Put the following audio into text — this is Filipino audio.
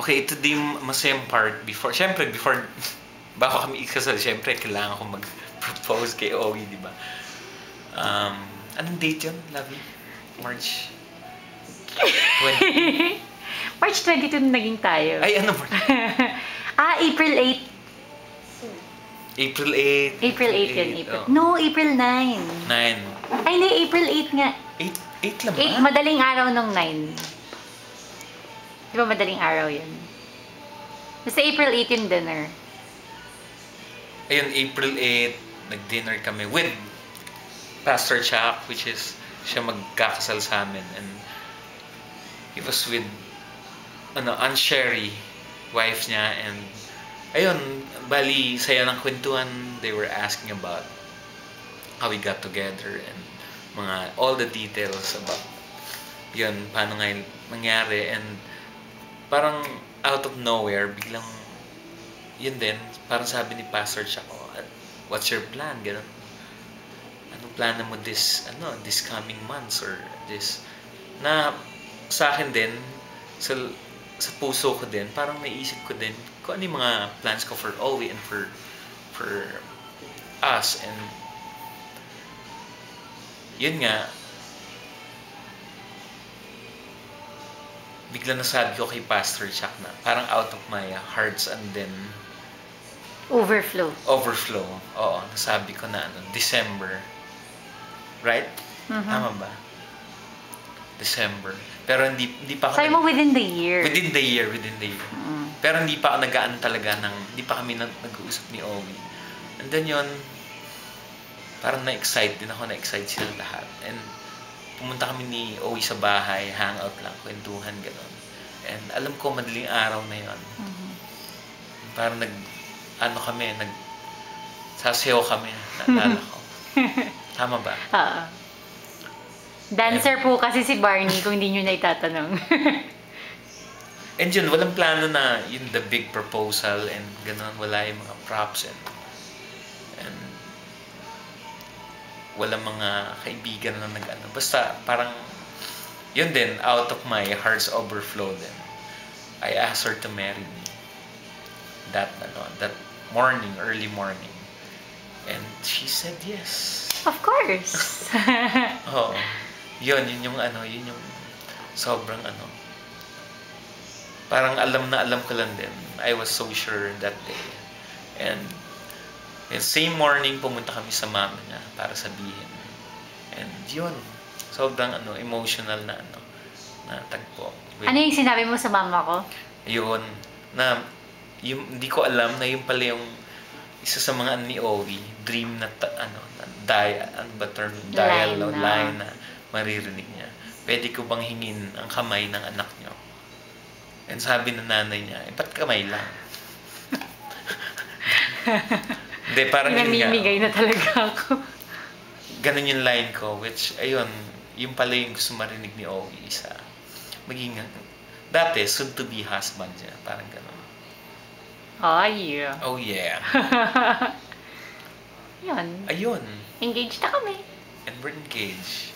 Okay, ito din yung masayang part before. Siyempre, before, bago kami ikasal, siyempre, kailangan ko mag-propose kay Owie, di ba? Anong date yun, Lovey? March 20? March 22 na naging tayo. Ay, ano ba? April 8. April 8. April 8 yun. April. Oh. No, April 9. 9. Ay, hindi. April 8 nga. 8 lang ba? 8, madaling araw nung 9. Di ba madaling araw yun? Basta April 8 yung dinner. Ayun, April 8, nag-dinner kami with Pastor Chuck, which is siya magkakasal sa amin. And he was with Aunt Sherry, wife niya, and ayun, bali, saya ng kwentuhan. They were asking about how we got together and all the details about yun, paano nga nangyari. And parang out of nowhere, biglang yun din, parang sabi ni Pastor Chuck, what's your plan? Ganun. Anong plano mo this coming months or this? Na sa akin din, sa puso ko din, parang naisip ko din kung ano yung mga plans ko for Owie and for us. And yun nga, bigla nasabi ko kay Pastor Chuck na parang out of my hearts and then Overflow. Oo, nasabi ko na December. Right? Tama ba? December. Pero hindi pa ako... Sabi mo within the year. Within the year. Pero hindi pa ako nag-aan talaga hindi pa kami nag-uusap ni Owie. And then yun, parang na-excite din ako, na-excite sila lahat. And pumunta kami ni Owie sa bahay, hangout lang, kwentuhan, gano'n. And alam ko, madaling araw na yun. Parang sasayaw kami, naalala ko. Tama ba? Oo. Dancer po kasi si Barney kung hindi nyo na itatanong. And yun, walang plano na yun the big proposal and gano'n, wala yung mga props and walang mga kaibigan na basta parang yun din, out of my heart's overflow din, I asked her to marry me that morning, early morning, and she said yes. Of course. Oo. Yun yung sobrang parang alam ko lang din. I was so sure that day. And same morning, pumunta kami sa mama niya para sabihin. And yun, sobrang emotional na tagpo. Ano yung sinabi mo sa mama ko? Yun, hindi ko alam na yun pala yung isa sa mga ni Owie, dream na line na maririnig niya. Pwede ko bang hingin ang kamay ng anak niyo? And sabi ng nanay niya, ba't kamay lang? Hindi, parang yun nga. Namimigay na talaga ako. Ganun yung line ko, which, ayun, yung pala yung gusto marinig ni Owie, maging, dati, soon-to-be husband niya, parang ganun. Oh, yeah. Oh, yeah. Yun. Ayun. Engaged na kami. And we're engaged.